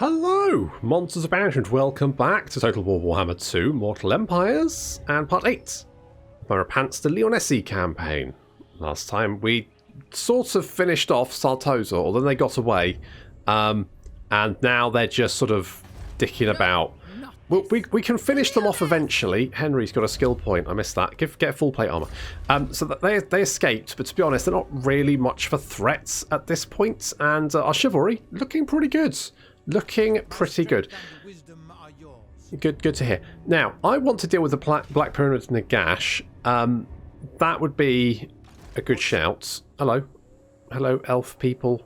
Hello, MonstersAbound, and welcome back to Total War Warhammer 2 Mortal Empires and Part 8 of my Repanse de Lyonesse campaign. Last time we sort of finished off Sartosa, or then they got away, and now they're just sort of dicking about. Well, we can finish them off eventually. Henry's got a skill point. I missed that. Get full plate armor. So that they escaped, but to be honest, they're not really much of a threat at this point. And our chivalry looking pretty good. Looking pretty good. Good to hear. Now, I want to deal with the Black Pyramid Nagash. That would be a good shout. Hello, elf people.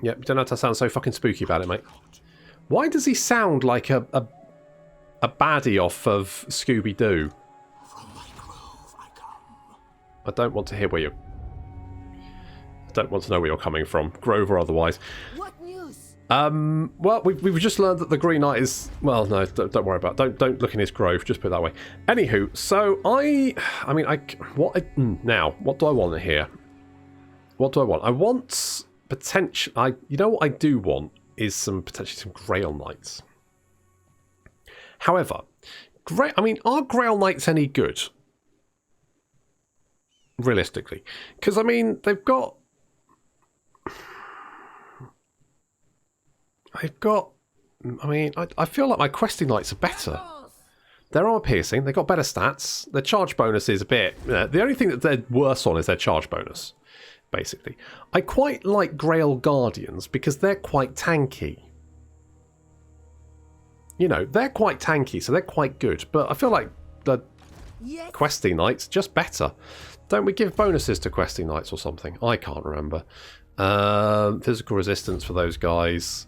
Yep, you don't have to sound so fucking spooky about it, mate. Why does he sound like a baddie off of Scooby-Doo? I don't want to hear where you're... I don't want to know where you're coming from, Grove or otherwise. What news? Well, we've just learned that the Green Knight is... Well, no, don't worry about it. Don't look in his grove, just put it that way. Anywho, so now, what do I want here? What do I want? I want... you know what I do want is potentially some Grail Knights. However, are Grail Knights any good? Realistically, because they've got. I feel like my questing knights are better. They're armor piercing. They've got better stats. Their charge bonus is a bit. The only thing that they're worse on is their charge bonus. Basically, I quite like Grail Guardians because they're quite tanky. You know, they're quite tanky, so they're quite good. But I feel like the questing knights just better. Don't we give bonuses to questing knights or something? I can't remember. Physical resistance for those guys.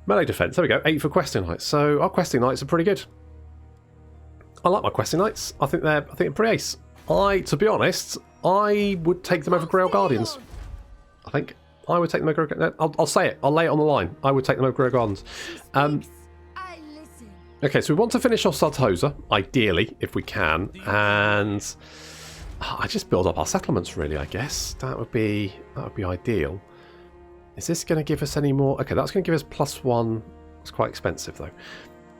Melee defense. There we go. 8 for questing knights. So our questing knights are pretty good. I like my questing knights. I think they're pretty ace. To be honest, I would take them over Grail Guardians. I think I would take them over. I'll say it. I'll lay it on the line. I would take them over Grail Guardians. Okay, so we want to finish off Sartosa, ideally, if we can, and I just build up our settlements. Really, I guess that would be ideal. Is this going to give us any more? Okay, that's going to give us +1. It's quite expensive though.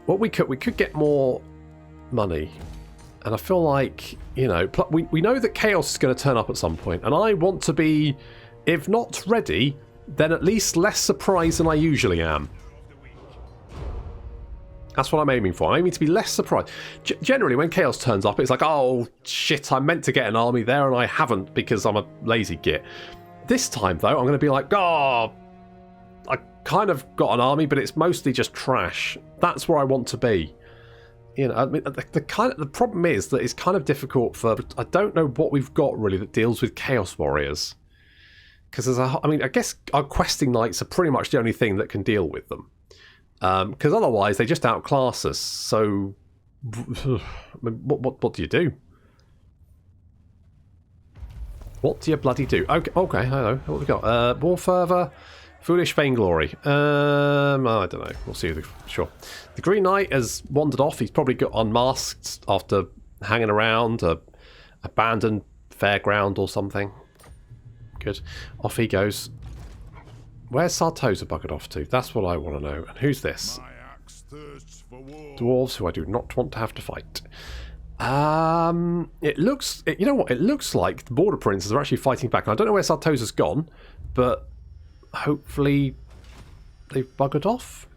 What we could get more money. And I feel like, you know, we know that chaos is going to turn up at some point, and I want to be, if not ready, then at least less surprised than I usually am. That's what I'm aiming for. I'm aiming to be less surprised. Generally, when chaos turns up, it's like, oh, shit, I meant to get an army there, and I haven't because I'm a lazy git. This time, though, I'm going to be like, oh, I kind of got an army, but it's mostly just trash. That's where I want to be. You know, the problem is that it's kind of difficult for. I don't know what we've got really that deals with Chaos Warriors, because I guess our questing knights are pretty much the only thing that can deal with them, because otherwise they just outclass us. So, what do you do? What do you bloody do? Okay, hello. What have we got? War fervor. Foolish Vainglory. I don't know. We'll see. Sure. The Green Knight has wandered off. He's probably got unmasked after hanging around a abandoned fairground or something. Good. Off he goes. Where's Sartosa buggered off to? That's what I want to know. And who's this? Dwarves who I do not want to have to fight. It looks. You know what? It looks like the Border Princes are actually fighting back. And I don't know where Sartosa's gone, but hopefully they've buggered off.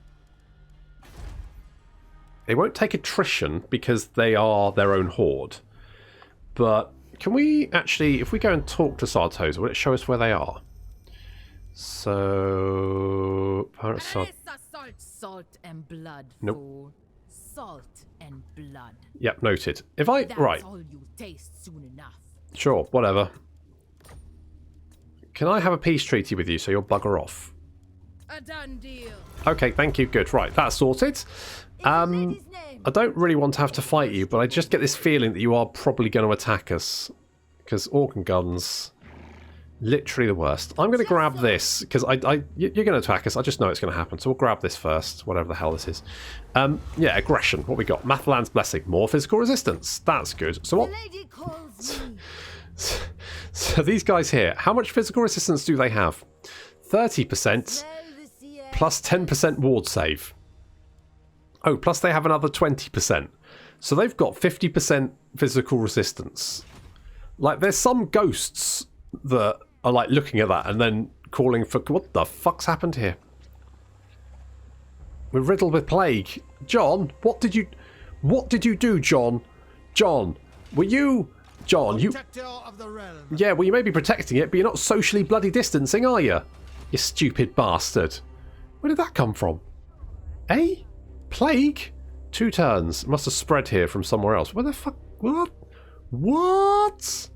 They won't take attrition because they are their own horde. But can we actually, if we go and talk to Sartosa, will it show us where they are? So... Salt and blood. Nope. Fool. Salt and blood. Yep, noted. If I... That's right. all you taste soon enough. Sure, whatever. Can I have a peace treaty with you so you'll bugger off? A done deal. Okay, thank you. Good. Right, that's sorted. I don't really want to have to fight you, but I just get this feeling that you are probably going to attack us. Because organ guns, literally the worst. I'm going to grab this, because you're going to attack us. I just know it's going to happen. So we'll grab this first, whatever the hell this is. Yeah, aggression. What we got? Mathalan's Blessing. More physical resistance. That's good. So what... So these guys here, how much physical resistance do they have? 30% plus 10% ward save. Oh, plus they have another 20%. So they've got 50% physical resistance. Like, there's some ghosts that are, like, looking at that and then calling for... What the fuck's happened here? We're riddled with plague. John, what did you do, John? John, were you... John, you... Of the realm. Yeah, well, you may be protecting it, but you're not socially bloody distancing, are you? You stupid bastard. Where did that come from? Eh? Plague? 2 turns. Must have spread here from somewhere else. Where the fuck? What? What?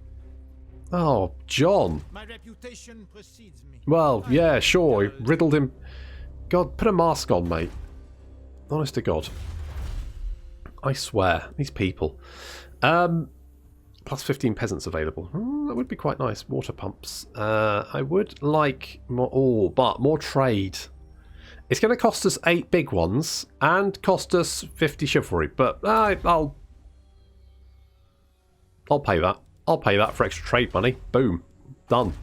Oh, John. My reputation precedes me. Well, yeah, sure. He riddled him. God, put a mask on, mate. Honest to God. I swear. These people. Plus 15 peasants available. That would be quite nice. Water pumps. I would like more... Oh, but more trade. It's going to cost us 8 big ones and cost us 50 chivalry, but I'll pay that. I'll pay that for extra trade money. Boom. Done.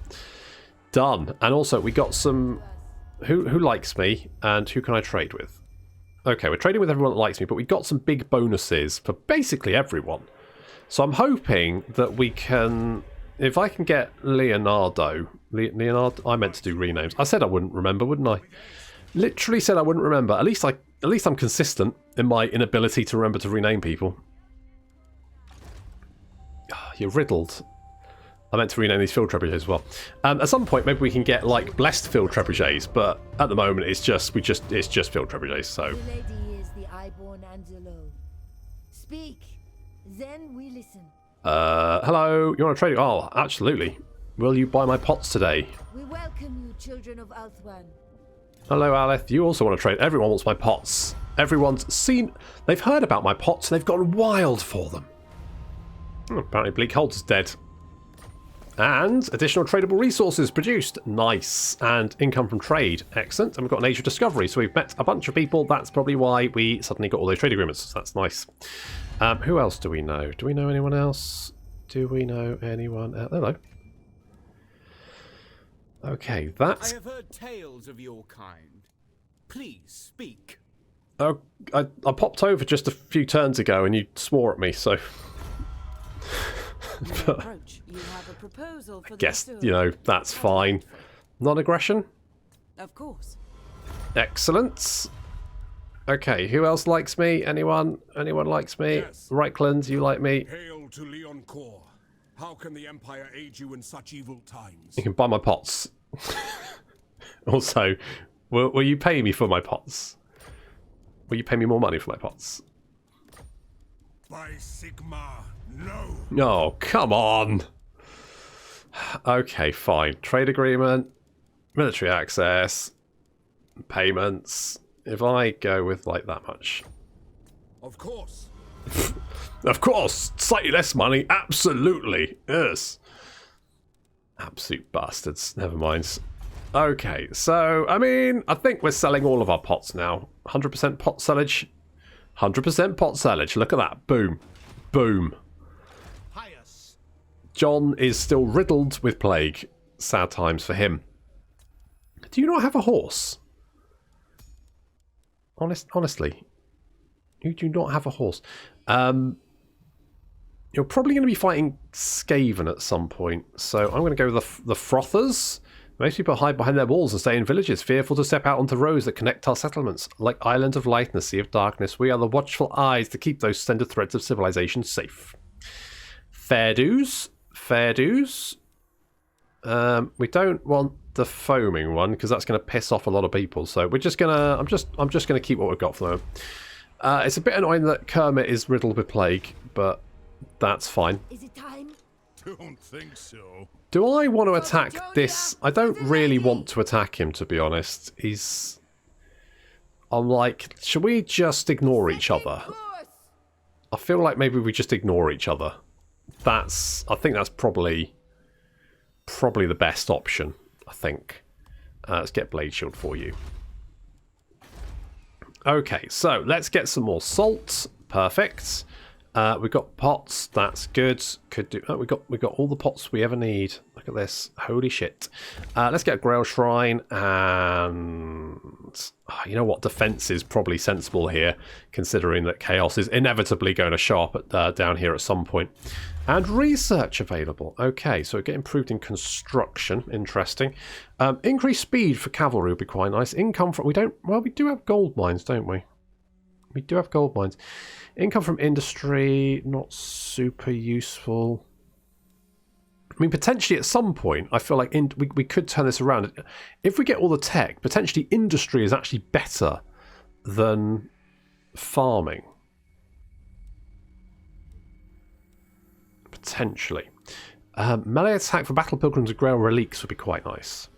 Done. And also, we got some... Who likes me and who can I trade with? Okay, we're trading with everyone that likes me, but we got some big bonuses for basically everyone. So I'm hoping that we can... If I can get Leonardo... Leonardo? I meant to do renames. I said I wouldn't remember, wouldn't I? Literally said I wouldn't remember. At least I'm consistent in my inability to remember to rename people. You're riddled. I meant to rename these field trebuchets as well. At some point, maybe we can get like blessed field trebuchets, but at the moment, it's just field trebuchets. So. The lady is the Iborn Angelo. Speak, then we listen. Hello. You want to trade? Oh, absolutely. Will you buy my pots today? We welcome you, children of Althwan. Hello, Aleth. You also want to trade? Everyone wants my pots. Everyone's seen... They've heard about my pots and they've gone wild for them. Apparently Bleakhold's dead. And additional tradable resources produced. Nice. And income from trade. Excellent. And we've got an Age of Discovery. So we've met a bunch of people. That's probably why we suddenly got all those trade agreements. So that's nice. Who else do we know? Do we know anyone else? Do we know anyone else? Hello. Okay, that's... I have heard tales of your kind. Please speak. Oh, I popped over just a few turns ago and you swore at me, so... But I guess, you know, that's fine. Non-aggression? Of course. Excellent. Okay, who else likes me? Anyone? Anyone likes me? Yes. Reichland, you like me? Hail to Leon Core. How can the Empire aid you in such evil times? You can buy my pots. Also, will you pay me for my pots? Will you pay me more money for my pots? By Sigma, no. No, come on. Okay, fine. Trade agreement, military access, payments. If I go with like that much. Of course. Of course, slightly less money, absolutely, yes. Absolute bastards, never mind. Okay, so, I mean, I think we're selling all of our pots now. 100% pot sellage. 100% pot sellage, look at that, boom. Boom. Pious. John is still riddled with plague. Sad times for him. Do you not have a horse? Honestly. You do not have a horse. You're probably going to be fighting Skaven at some point. So I'm going to go with the Frothers. Most people hide behind their walls and stay in villages, fearful to step out onto roads that connect our settlements. Like Island of Light and the Sea of Darkness, we are the watchful eyes to keep those slender threads of civilization safe. Fair dues. Fair dues. We don't want the foaming one because that's going to piss off a lot of people. So we're just going to... I'm just going to keep what we've got for them. It's a bit annoying that Kermit is riddled with plague, but that's fine. Is it time? Don't think so. Do I want to attack this? I don't really want to attack him, to be honest. I'm like, should we just ignore each other? I feel like maybe we just ignore each other. I think that's probably the best option, I think. Let's get Blade Shield for you. Okay, so let's get some more salt. Perfect. We've got pots. That's good. Could do. Oh, we got all the pots we ever need. Look at this. Holy shit. Let's get a Grail Shrine, and you know what? Defense is probably sensible here, considering that Chaos is inevitably going to show up down here at some point. And research available. Okay, so get improved in construction. Interesting. Increased speed for cavalry would be quite nice. Income from we do have gold mines, don't we? We do have gold mines. Income from industry, not super useful. I mean, potentially at some point, I feel like we could turn this around. If we get all the tech, potentially industry is actually better than farming. Potentially. Melee attack for Battle Pilgrims and Grail Reliques would be quite nice.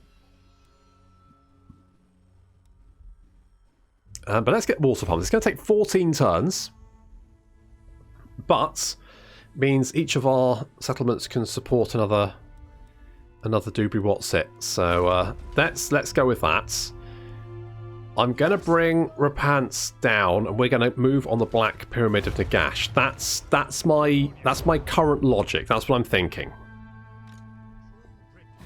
But let's get water farms. It's going to take 14 turns. But means each of our settlements can support another doobie what's it. So let's go with that. I'm going to bring Repanse down, and we're going to move on the Black Pyramid of Nagash. That's my current logic. That's what I'm thinking.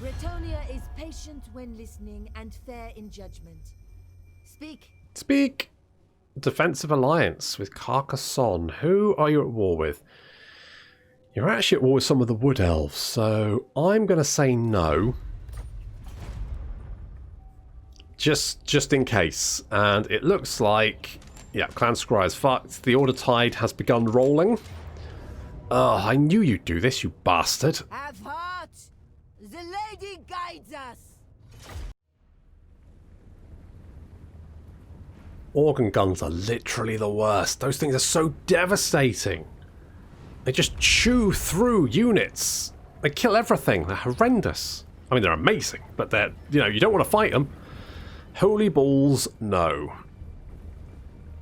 Bretonia is patient when listening and fair in judgment. Speak. Speak. Defensive alliance with Carcassonne. Who are you at war with? You're actually at war with some of the Wood Elves, so I'm going to say no. Just in case. And it looks like, yeah, Clan Scry's fucked. The Order Tide has begun rolling. Oh, I knew you'd do this, you bastard. Have heart. The lady guides us. Organ guns are literally the worst. Those things are so devastating. They just chew through units. They kill everything. They're horrendous. I mean, they're amazing, but they're, you don't want to fight them. Holy balls, no.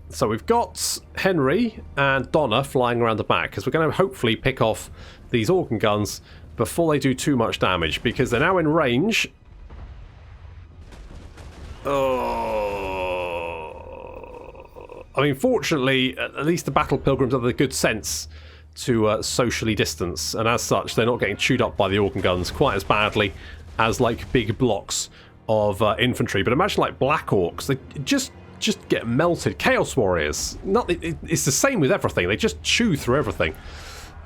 So we've got Henry and Donna flying around the back, because we're going to hopefully pick off these organ guns before they do too much damage, because they're now in range. I mean, fortunately, at least the Battle Pilgrims have the good sense to socially distance, and as such, they're not getting chewed up by the organ guns quite as badly as, like, big blocks of infantry. But imagine, like, Black Orcs, they just get melted. Chaos Warriors, it's the same with everything. They just chew through everything.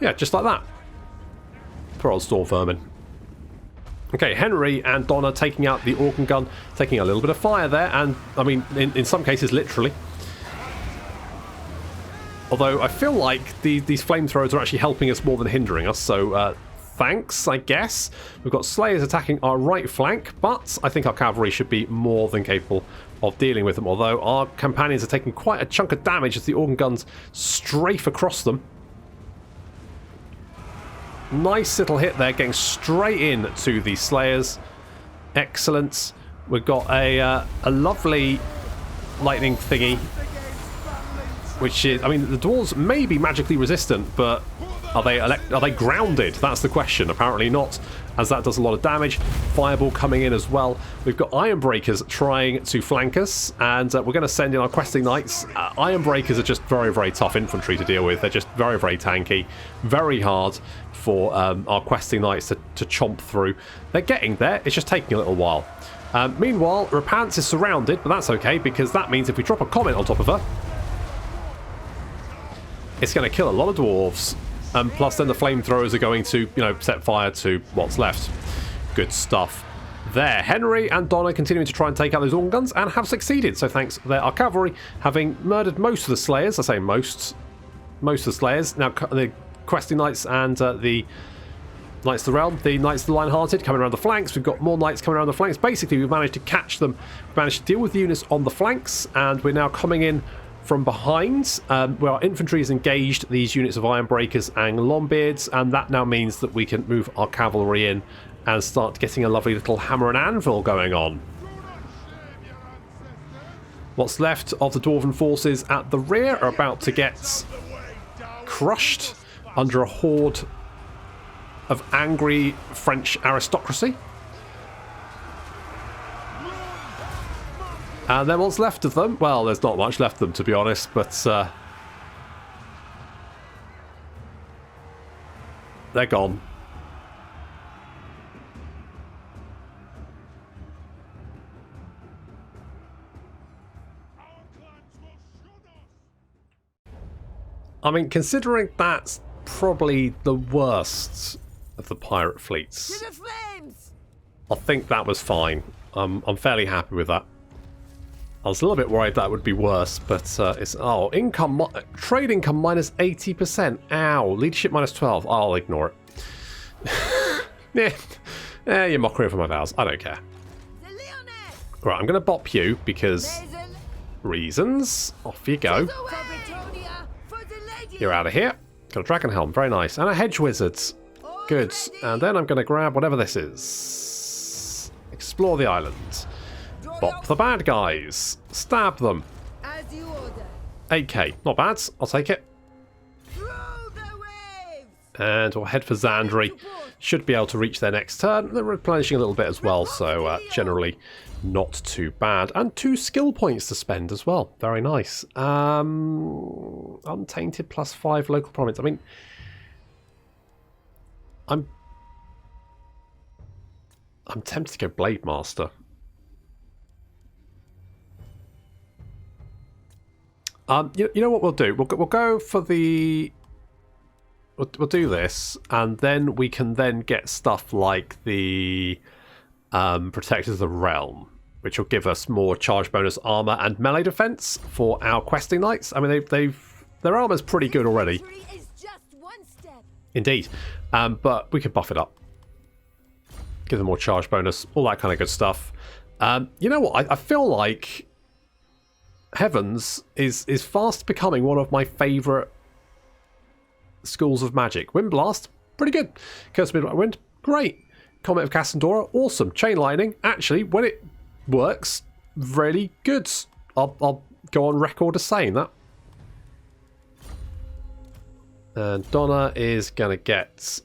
Yeah, just like that. Poor old Storm Vermin. Okay, Henry and Donna taking out the organ gun, taking a little bit of fire there, and, I mean, in some cases, literally. Although I feel like these flamethrowers are actually helping us more than hindering us, so thanks, I guess. We've got Slayers attacking our right flank, but I think our cavalry should be more than capable of dealing with them, although our companions are taking quite a chunk of damage as the organ guns strafe across them. Nice little hit there, getting straight in to the Slayers. Excellent. We've got a lovely lightning thingy, which is, I mean, the dwarves may be magically resistant, but are they grounded? That's the question. Apparently not, as that does a lot of damage. Fireball coming in as well. We've got Iron Breakers trying to flank us, and we're going to send in our questing knights. Iron Breakers are just very, very tough infantry to deal with. They're just very, very tanky, very hard for our questing knights to chomp through. They're getting there. It's just taking a little while. Meanwhile, Repanse is surrounded, but that's okay, because that means if we drop a comment on top of her, it's going to kill a lot of dwarves. Plus then the flamethrowers are going to, set fire to what's left. Good stuff. There, Henry and Donna continuing to try and take out those organ guns, and have succeeded. So thanks there, our cavalry, having murdered most of the Slayers. I say most of the Slayers. Now the questing knights and the Knights of the Realm, the Knights of the Lion-Hearted coming around the flanks. We've got more knights coming around the flanks. Basically, we've managed to catch them. We've managed to deal with the units on the flanks, and we're now coming in from behind, where our infantry has engaged these units of Iron Breakers and Longbeards, and that now means that we can move our cavalry in and start getting a lovely little hammer and anvil going on. What's left of the Dwarven forces at the rear are about to get crushed under a horde of angry French aristocracy. And then what's left of them? Well, there's not much left of them, to be honest, but they're gone. I mean, considering that's probably the worst of the pirate fleets, To the flames! I think that was fine. I'm fairly happy with that. I was a little bit worried that would be worse, but it's... Oh, trade income minus 80%. Ow. Leadership minus 12. I'll ignore it. Yeah, you're mockery over my vows. I don't care. The Lyonesse! Right, I'm going to bop you because Mason! reasons. Off you go. For Britonia! For the lady! You're out of here. Got a dragon helm. Very nice. And a hedge wizard. Good. And then I'm going to grab whatever this is. Explore the island. Bop the bad guys. Stab them. As you order. 8k. Not bad. I'll take it. Through the waves! And we'll head for Zandri. Should be able to reach their next turn. They're replenishing a little bit as well, so generally not too bad. And 2 skill points to spend as well. Very nice. Untainted plus 5 local province. I mean, I'm tempted to go Blade Master. You know what we'll do? We'll go for the... We'll do this, and then we can then get stuff like the Protectors of the Realm, which will give us more charge bonus armor and melee defense for our questing knights. I mean, their armor's pretty good already. Victory is just one step. Indeed. But we could buff it up. Give them more charge bonus, all that kind of good stuff. You know what? I feel like Heavens is fast becoming one of my favourite schools of magic. Wind Blast, pretty good. Curse of Midnight Wind, great. Comet of Cassandora, awesome. Chain Lightning, actually, when it works, really good. I'll go on record as saying that. And Donna is going to get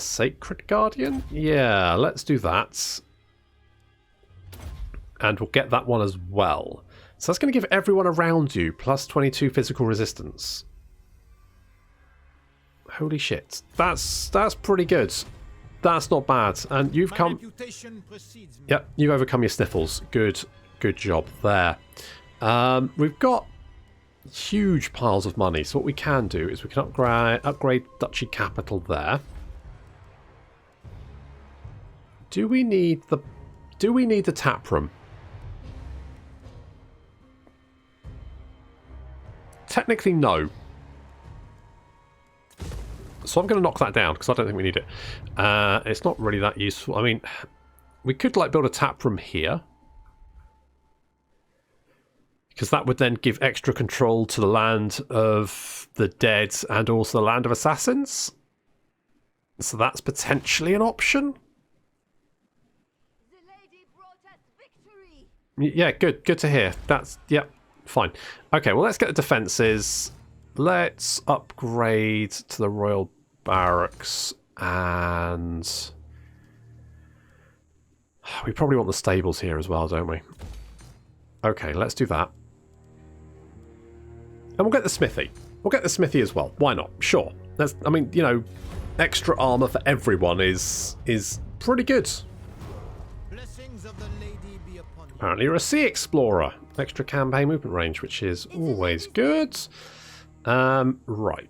Sacred Guardian. Yeah, let's do that. And we'll get that one as well. So that's going to give everyone around you plus 22 physical resistance. Holy shit. That's pretty good. That's not bad. And you've come... Reputation precedes me. Yep, you've overcome your sniffles. Good job there. We've got huge piles of money. So what we can do is we can upgrade Duchy Capital there. Do we need the tap room? Technically, no. So I'm going to knock that down because I don't think we need it. It's not really that useful. I mean, we could like build a tap room here. Because that would then give extra control to the land of the dead and also the land of assassins. So that's potentially an option. The lady brought us victory. Yeah, good to hear. That's, yep, fine. Okay, well, let's get the defences. Let's upgrade to the Royal Barracks, and we probably want the stables here as well, don't we? Okay, let's do that. And we'll get the smithy. We'll get the smithy as well. Why not? Sure. I mean, you know, extra armor for everyone is pretty good. Blessings of the lady be upon you. Apparently you're a sea explorer. Extra campaign movement range, which is always good. Right.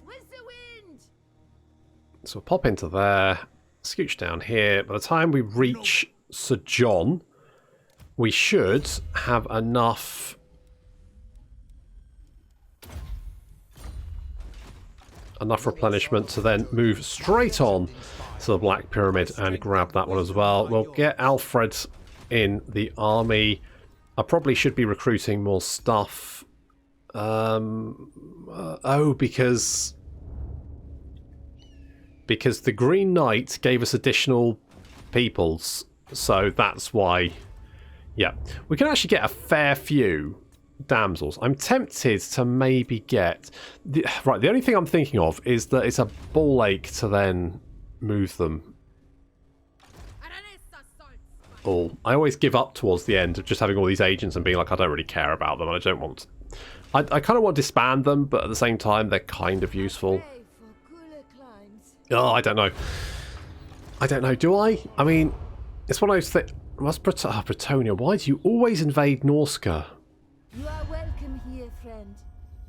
With the wind. So we'll pop into there, scooch down here. By the time we reach Sir John, we should have enough replenishment to then move straight on to the Black Pyramid and grab that one as well. We'll get Alfred in the army. I probably should be recruiting more stuff. Because the Green Knight gave us additional peoples, so that's why. Yeah, we can actually get a fair few damsels. I'm tempted to maybe get the only thing I'm thinking of is that it's a ball ache to then move them all. I always give up towards the end of just having all these agents and being like, I don't really care about them. I don't want I kind of want to disband them, but at the same time they're kind of useful. Pray for cooler Oh, I don't know. I don't know. Do I? I mean, it's one of those things. Bretonia, why do you always invade Norska? You are welcome here, friend.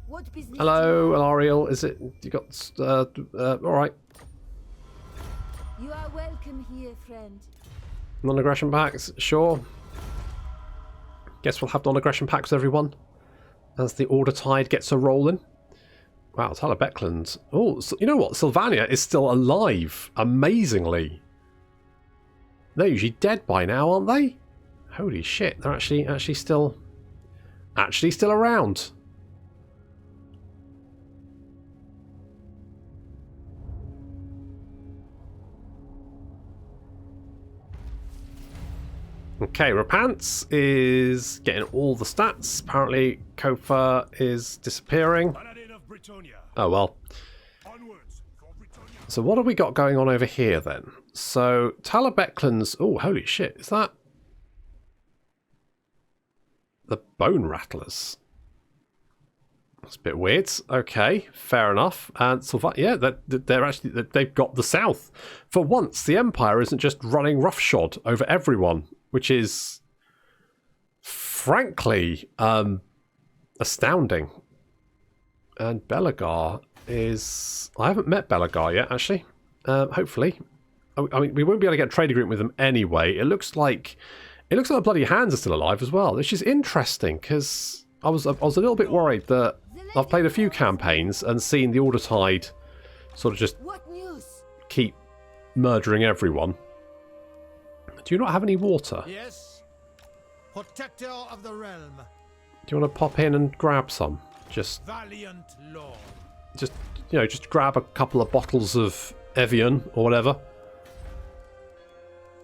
What business? Hello, Ariel. Is it? You got? All right. You are welcome here, friend. Non-aggression packs, sure. Guess we'll have non-aggression packs, everyone, as the order tide gets a rolling. Wow, Talabecland. Oh, so, you know what? Sylvania is still alive, amazingly. They're usually dead by now, aren't they? Holy shit! They're actually still around. Okay, Repanse is getting all the stats. Apparently, Kofa is disappearing. Oh well. So what have we got going on over here then? So Talabecland's... Oh, holy shit. Is that... the Bone Rattlers? That's a bit weird. Okay, fair enough. And yeah, they're actually... they've got the south. For once, the Empire isn't just running roughshod over everyone, which is frankly astounding. And Belagar is... I haven't met Belagar yet, actually. Hopefully. I mean, we won't be able to get a trade agreement with them anyway. It looks like the bloody hands are still alive as well, which is interesting because I was a little bit worried that I've played a few campaigns and seen the Order Tide sort of just keep murdering everyone. Do you not have any water? Yes. Protector of the realm. Do you want to pop in and grab some? Just Valiant lord. Just, you know, just grab a couple of bottles of Evian or whatever.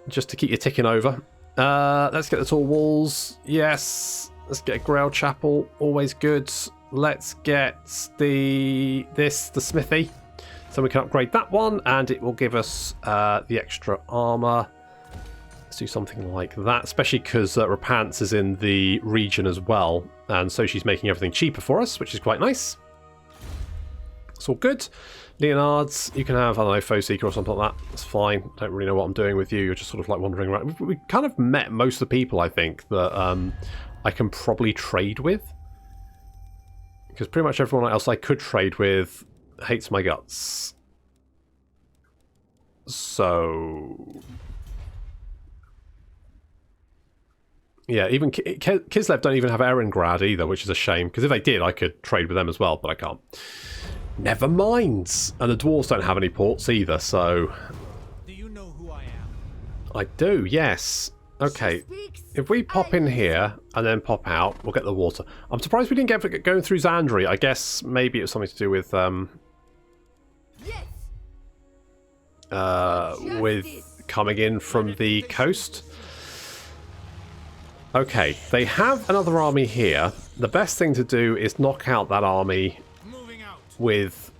Just to keep you ticking over. Let's get the tall walls. Yes. Let's get a Grail Chapel. Always good. Let's get the smithy. So we can upgrade that one and it will give us the extra armor. Let's do something like that, especially because Repanse is in the region as well. And so she's making everything cheaper for us, which is quite nice. It's all good. Leonard's, you can have, I don't know, Foe Seeker or something like that. That's fine. Don't really know what I'm doing with you. You're just sort of like wandering around. We kind of met most of the people, I think, that I can probably trade with. Because pretty much everyone else I could trade with hates my guts. So... yeah, even Kislev don't even have Erengrad either, which is a shame. Because if they did, I could trade with them as well, but I can't. Never mind. And the dwarves don't have any ports either, so... do you know who I am? I do, yes. Okay, if we pop in here and then pop out, we'll get the water. I'm surprised we didn't get going through Zandri. I guess maybe it was something to do with coming in from the coast. Okay, they have another army here. The best thing to do is knock out that army with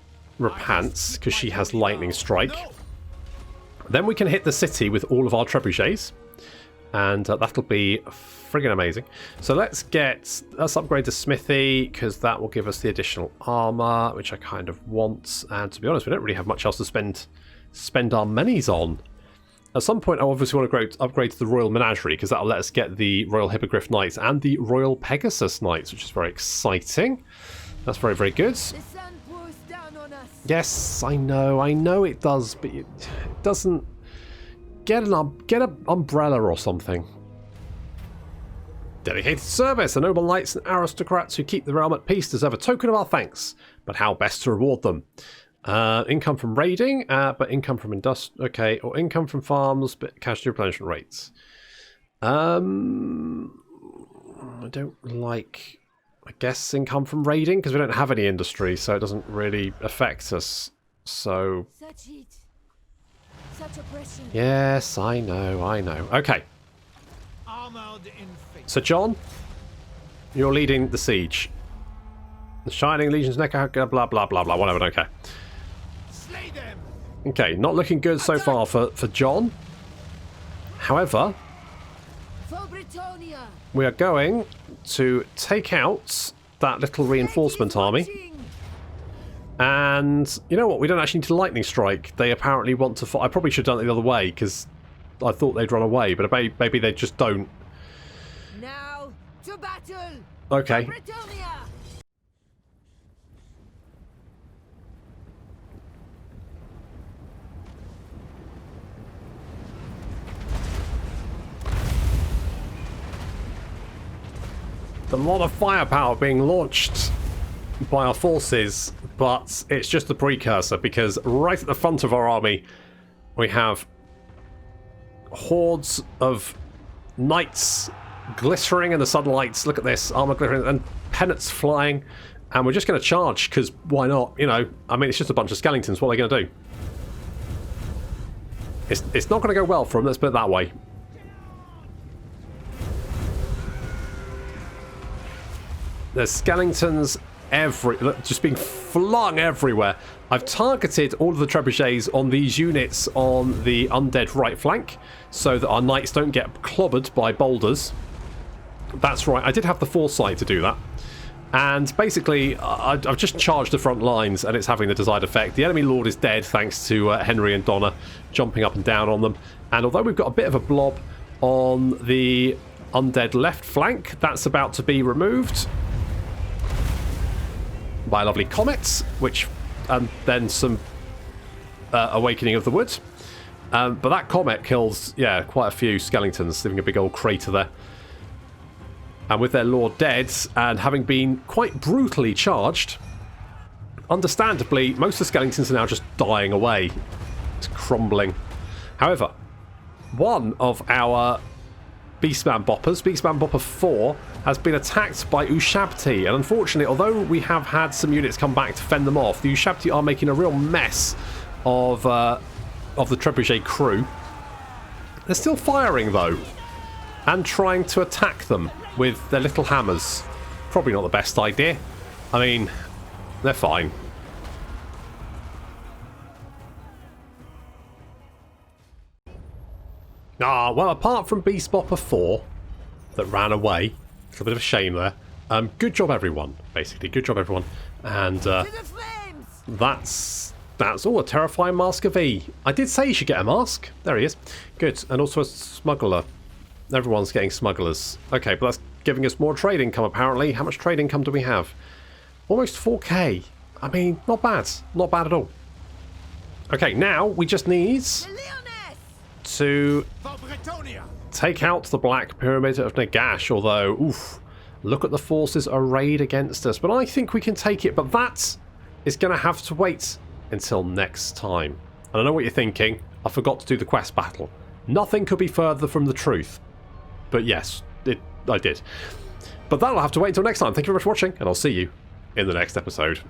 Repanse, because she has Lightning Strike. Then we can hit the city with all of our trebuchets. And that'll be friggin' amazing. So let's upgrade the smithy, because that will give us the additional armor, which I kind of want. And to be honest, we don't really have much else to spend our monies on. At some point, I obviously want to upgrade to the Royal Menagerie, because that'll let us get the Royal Hippogriff Knights and the Royal Pegasus Knights, which is very exciting. That's very, very good. Yes, I know it does, but it doesn't... Get an umbrella or something. Dedicated service. The noble knights and aristocrats who keep the realm at peace deserve a token of our thanks. But how best to reward them? Income from raiding, but income from okay, or income from farms, but casualty replenishment rates. I don't like, I guess, income from raiding, because we don't have any industry, so it doesn't really affect us. So... yes, I know. Okay. So, John, you're leading the siege. The Shining Legion's neck, blah, blah, blah, blah, whatever, okay. Okay, not looking good so far for John. However, we are going to take out that little reinforcement army. And you know what? We don't actually need to lightning strike. They apparently want to fight. I probably should have done it the other way because I thought they'd run away, but maybe they just don't. Now to battle. Okay. Britannia. A lot of firepower being launched by our forces, but it's just the precursor because right at the front of our army we have hordes of knights glittering in the sunlight. Look at this, armor glittering and pennants flying, and we're just going to charge because why not? You know, I mean, it's just a bunch of skeletons. What are they going to do? It's not going to go well for them, let's put it that way. There's skeletons just being flung everywhere. I've targeted all of the trebuchets on these units on the undead right flank so that our knights don't get clobbered by boulders. That's right, I did have the foresight to do that. And basically, I've just charged the front lines and it's having the desired effect. The enemy lord is dead thanks to Henry and Donna jumping up and down on them. And although we've got a bit of a blob on the undead left flank, that's about to be removed by a lovely comet, and then some awakening of the wood. But that comet kills, yeah, quite a few skeletons, leaving a big old crater there. And with their lord dead, and having been quite brutally charged, understandably, most of the skeletons are now just dying away. It's crumbling. However, one of our Beastman Boppers, Beastman Bopper 4, has been attacked by Ushabti, and unfortunately, although we have had some units come back to fend them off, the Ushabti are making a real mess of the trebuchet crew. They're still firing though, and trying to attack them with their little hammers. Probably not the best idea. I mean, they're fine. Ah, well, apart from Beast Bopper 4 that ran away, it's a bit of a shame there. Good job, everyone. Basically, good job, everyone. And that's all. A terrifying mask of E. I did say you should get a mask. There he is. Good, and also a smuggler. Everyone's getting smugglers. Okay, but that's giving us more trade income. Apparently, how much trade income do we have? Almost 4k. I mean, not bad. Not bad at all. Okay, now we just need to take out the Black Pyramid of Nagash, although, oof, look at the forces arrayed against us. But I think we can take it, but that is going to have to wait until next time. And I know what you're thinking. I forgot to do the quest battle. Nothing could be further from the truth. But yes, I did. But that'll have to wait until next time. Thank you very much for watching, and I'll see you in the next episode.